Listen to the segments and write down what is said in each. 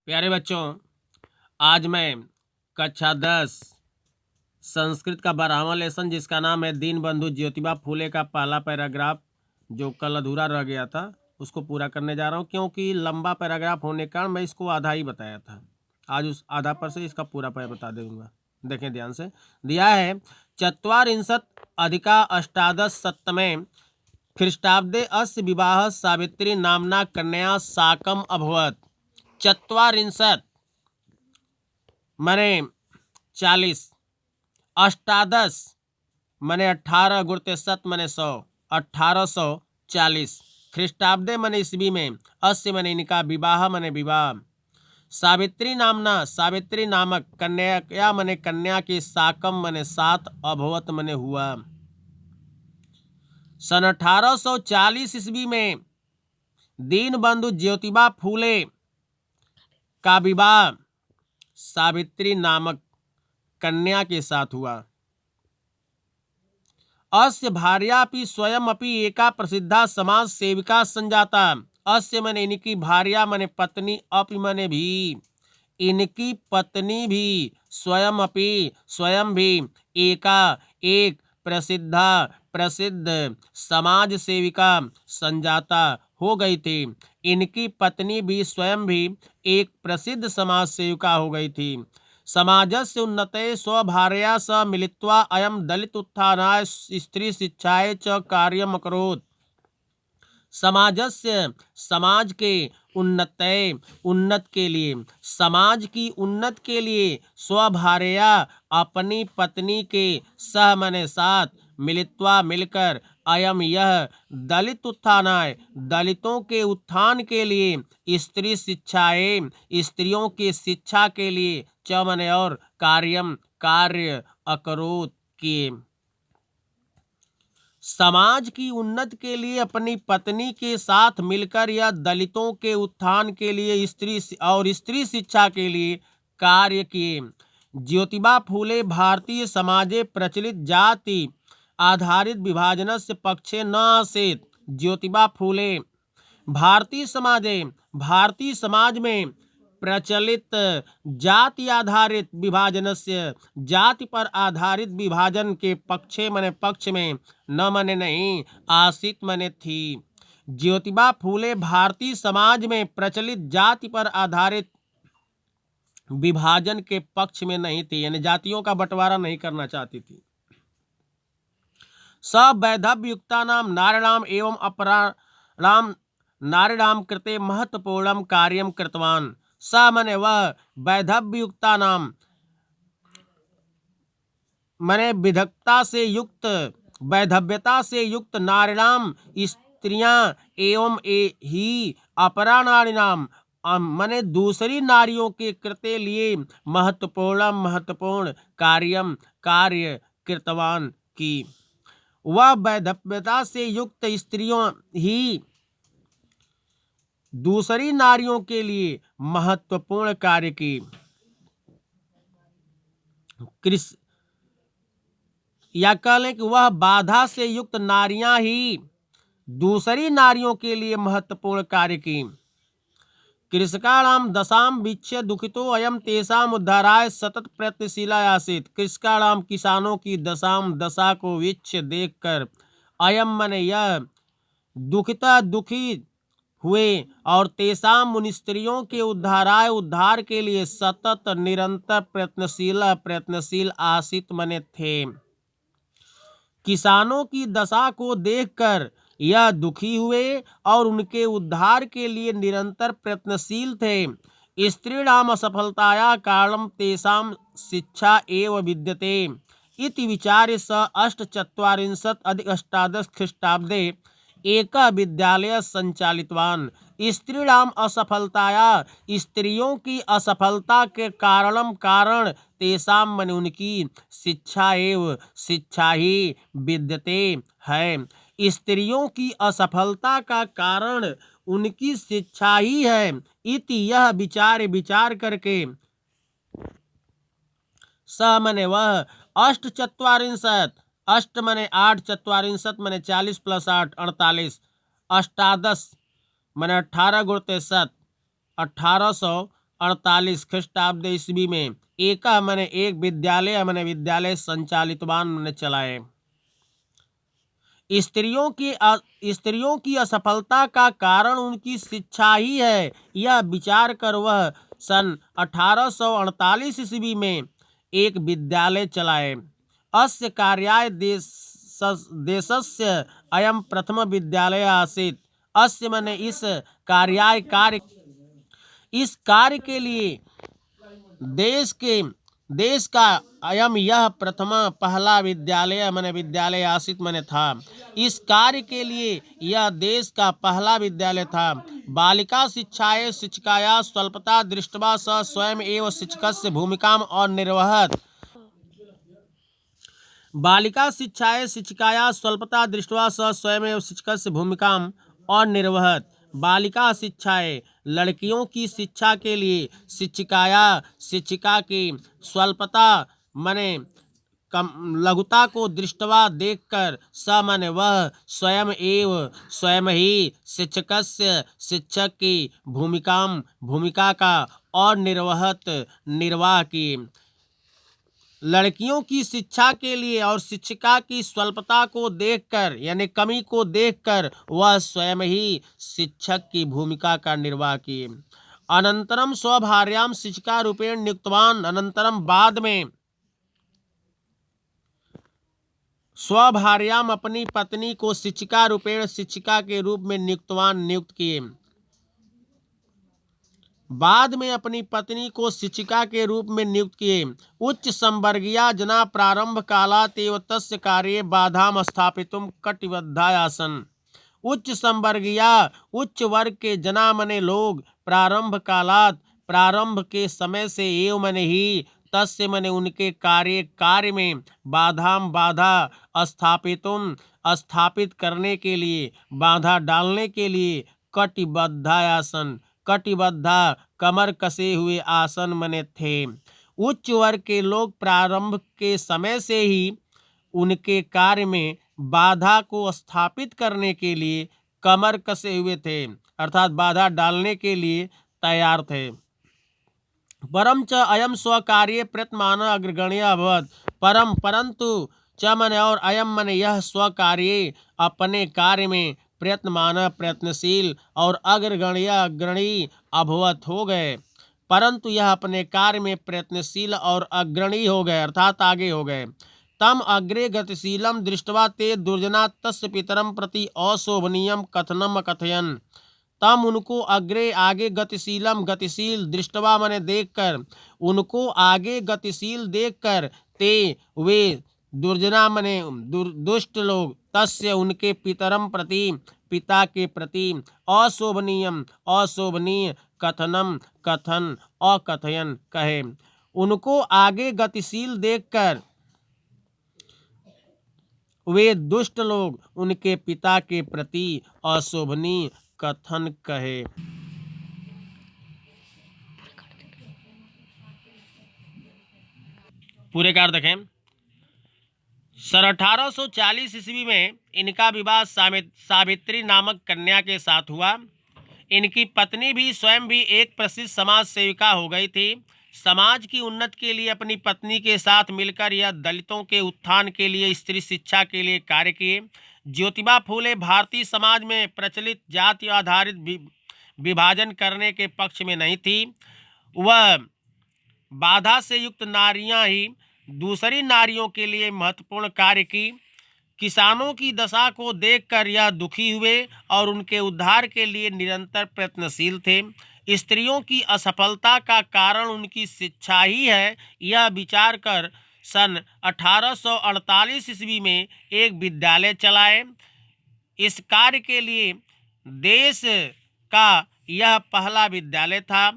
प्यारे बच्चों, आज मैं कक्षा 10 संस्कृत का 12वां लेसन जिसका नाम है दीनबंधु ज्योतिबा फूले का पहला पैराग्राफ जो कल अधूरा रह गया था उसको पूरा करने जा रहा हूँ, क्योंकि लंबा पैराग्राफ होने के कारण मैं इसको आधा ही बताया था। आज उस आधा पर से इसका पूरा पैर बता दूंगा। देखें ध्यान से, दिया है चत्वारिंशत् अधिका अष्टादश सत्तमे ख्रीष्टाब्दे अस्य विवाह सावित्री नामना कन्या साकम अभवत्। चत्वारिंशत् मने 40, अष्टादश मने 18 गुणते सत मने 100, 1840 ख्रीष्टाब्दे मने ईस्वी में, अस्य मने इनका, विवाह मने विवाह, सावित्री नामना सावित्री नामक, कन्या मने कन्या की, साकम मने 7, अभवत मने हुआ। सन 1840 ईस्वी में दीनबंधु ज्योतिबा फूले का विवाह सावित्री नामक कन्या के साथ हुआ। अस्य भार्यापि स्वयं अपि एका प्रसिद्धा समाज सेविका संजाता। अस्य मने इनकी, भार्या मने पत्नी, अपि मने भी, इनकी पत्नी भी, स्वयं अपि स्वयं भी, एका एक, प्रसिद्ध समाज सेविका संजाता हो गई थी। इनकी पत्नी भी स्वयं भी एक प्रसिद्ध समाज सेविका हो गई थी। समाजस्य उन्नतये स्वभार्या स मिलित्वा अयं दलित उत्थानाय स्त्री शिक्षाय च कार्यम् अकरोत्। समाज के उन्नत के लिए, समाज की उन्नत के लिए, स्वभार्या अपनी पत्नी के, सह मने साथ, मिलित्वा मिलकर, अयम यह, दलित उत्थानाय दलितों के उत्थान के लिए, स्त्री शिक्षाए स्त्रियों की शिक्षा के लिए, च मने और, कार्य अकरोत किए। समाज की उन्नत के लिए अपनी पत्नी के साथ मिलकर यह दलितों के उत्थान के लिए स्त्री शिक्षा के लिए कार्य किए। ज्योतिबा फूले भारतीय समाजे प्रचलित जाति आधारित विभाजनस्य पक्षे न आसीत्। ज्योतिबा फूले भारतीय समाज में प्रचलित जाति आधारित विभाजनस्य, जाति पर आधारित विभाजन के पक्षे मने पक्ष में, न मने नहीं, आसित मने थी। ज्योतिबा फूले भारतीय समाज में प्रचलित जाति पर आधारित विभाजन के पक्ष में नहीं थी, यानी जातियों का बंटवारा नहीं करना चाहती थी। सवैधव्य युक्तानां नारीणाम एवं अपराणाम नारीणाम कृते महत्वपूर्णं कार्यं कृतवान्। स मने वह, वैधव्य युक्तानाम मने वैधव्यता से युक्त, नारीणाम स्त्रियां, एवं ही, अपरा नारीणाम मने दूसरी नारियों के कृते लिए, महत्वपूर्ण कार्य कृतवान की। वह वैधव्यता से युक्त स्त्रियों ही दूसरी नारियों के लिए महत्वपूर्ण कार्य की। या कह लें कि वह बाधा से युक्त नारियां ही दूसरी नारियों के लिए महत्वपूर्ण कार्य की। कृषकाणाम दशाम वीक्ष्य दुखितो अयम तेषाम उद्धाराय सतत प्रयत्नशीला आसीत्। कृषकाणाम किसानों की दशा को वीक्ष्य देखकर, अयम मने यह, दुखी हुए, और तेषाम उन स्त्रियों के उद्धार के लिए, सतत निरंतर प्रयत्नशील आसित मने थे। किसानों की दशा को देखकर यह दुखी हुए और उनके उद्धार के लिए निरंतर प्रयत्नशील थे। स्त्रीणाम असफलताया कारणं तेषां शिक्षा एव विद्यते इति विचार्य स 8चत्वारिंशत् अधिक अष्टादश ख्रीष्टाब्दे एक विद्यालय संचालितवान्। स्त्रीणाम असफलताया, स्त्रियों की असफलता के कारण तेषाम मने उनकी, शिक्षा ही विद्यते है। स्त्रियों की असफलता का कारण उनकी शिक्षा ही है। इति यह विचार करके, स मने वह, 8चत्वारिंशत्, अष्ट मने 8, चत्वारिंशत् मने 40 + 8 48, अष्टादश मने 18 गुणते सत, 1840 1948 ख्रीष्टाब्द ईस्वी में एक मैंने एक विद्यालय मैंने विद्यालय संचालितवान मैंने चलाए। स्त्रियों की असफलता का कारण उनकी शिक्षा ही है, यह विचार कर वह सन 1848 ईस्वी में एक विद्यालय चलाए। अस्य कार्याय देशस्य अयम प्रथम विद्यालय आसीत्। अस्य मैंने इस कार्य के लिए देश का अयम यह प्रथम पहला विद्यालय मैंने विद्यालय आसित मैंने था। इस कार्य के लिए यह देश का पहला विद्यालय था। बालिका शिक्षाए शिक्षिकाया स्वल्पता दृष्ट्वा स स्वयं एव शिक्षकस्य भूमिकाम अनिर्वहत्। बालिका शिक्षाए शिक्षिकाया स्वल्पता दृष्ट्वा स स्वयं एव शिक्षकस्य भूमिकाम अनिर्वहत्। बालिका शिक्षाएं लड़कियों की शिक्षा के लिए शिक्षिका की स्वल्पता मने लघुता को दृष्टवा देखकर स मने वह स्वयं ही शिक्षक की भूमिका का अनिर्वहत निर्वाह की। लड़कियों की शिक्षा के लिए और शिक्षिका की स्वल्पता को देखकर यानी कमी को देखकर वह स्वयं ही शिक्षक की भूमिका का निर्वाह किए। अनंतरम स्वभार्याम शिक्षिका रूपेण नियुक्तवान। अनंतरम बाद में स्वभार्याम अपनी पत्नी को शिक्षिका रूपेण शिक्षिका के रूप में नियुक्त किए। बाद में अपनी पत्नी को शिक्षिका के रूप में नियुक्त किए। उच्च संवर्गीया जना प्रारंभ कालात् एव तस्य कार्ये बाधाम स्थापितुम कटिबद्धा आसन। उच्च संवर्गीया उच्च वर्ग के जना मने लोग प्रारंभ के समय से एव मने ही तस्य मने उनके कार्य में बाधा स्थापित करने के लिए बाधा डालने के लिए कटिबद्धा आसन। कटिबद्धा कमर कसे हुए आसन मने थे। उच्च वर्ग के लोग प्रारंभ के समय से ही उनके कार्य में बाधा को स्थापित करने के लिए कमर कसे हुए थे, अर्थात बाधा डालने के लिए तैयार थे। परम च अयम स्वकार्ये प्रयत्मान अग्रगण्य अभवत्। परंतु च मन और अयम मन यह स्वकार्ये अपने कार्य में प्रयत्नशील और अग्रणी अभवत हो गए। परंतु यह अपने कार्य में प्रयत्नशील और अग्रणी हो गए अर्थात आगे हो गए। तम अग्रे गतिशीलम दृष्ट्वा ते दुर्जना तस्य पितरम प्रति अशोभनीयम कथनम अकथयन्। तम उनको आगे गतिशील दृष्टवा मने देखकर उनको आगे गतिशील देखकर ते वे दुर्जना मने दुष्ट लोग तस्य उनके पितरम प्रति पिता के प्रति अशोभनीय कथन अकथयन कहे। उनको आगे गतिशील देखकर वे दुष्ट लोग उनके पिता के प्रति अशोभनीय कथन कहे। पूरे कार देखें। सन 1840 ईस्वी में इनका विवाह सावित्री नामक कन्या के साथ हुआ। इनकी पत्नी भी स्वयं भी एक प्रसिद्ध समाज सेविका हो गई थी। समाज की उन्नति के लिए अपनी पत्नी के साथ मिलकर यह दलितों के उत्थान के लिए स्त्री शिक्षा के लिए कार्य किए। ज्योतिबा फूले भारतीय समाज में प्रचलित जाति आधारित विभाजन करने के पक्ष में नहीं थी। वह बाधा से युक्त नारियां ही दूसरी नारियों के लिए महत्वपूर्ण कार्य की। किसानों की दशा को देखकर यह दुखी हुए और उनके उद्धार के लिए निरंतर प्रयत्नशील थे। स्त्रियों की असफलता का कारण उनकी शिक्षा ही है, यह विचार कर सन 1848 ईस्वी में एक विद्यालय चलाए। इस कार्य के लिए देश का यह पहला विद्यालय था।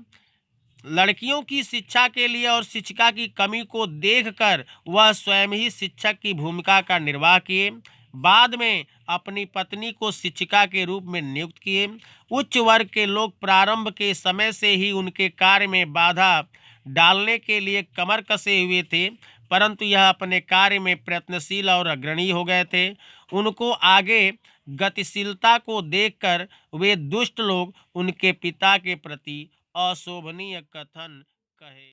लड़कियों की शिक्षा के लिए और शिक्षिका की कमी को देखकर वह स्वयं ही शिक्षक की भूमिका का निर्वाह किए। बाद में अपनी पत्नी को शिक्षिका के रूप में नियुक्त किए। उच्च वर्ग के लोग प्रारंभ के समय से ही उनके कार्य में बाधा डालने के लिए कमर कसे हुए थे, परंतु यह अपने कार्य में प्रयत्नशील और अग्रणी हो गए थे। उनको आगे गतिशीलता को देखकर वे दुष्ट लोग उनके पिता के प्रति अशोभनीय कथन कहे।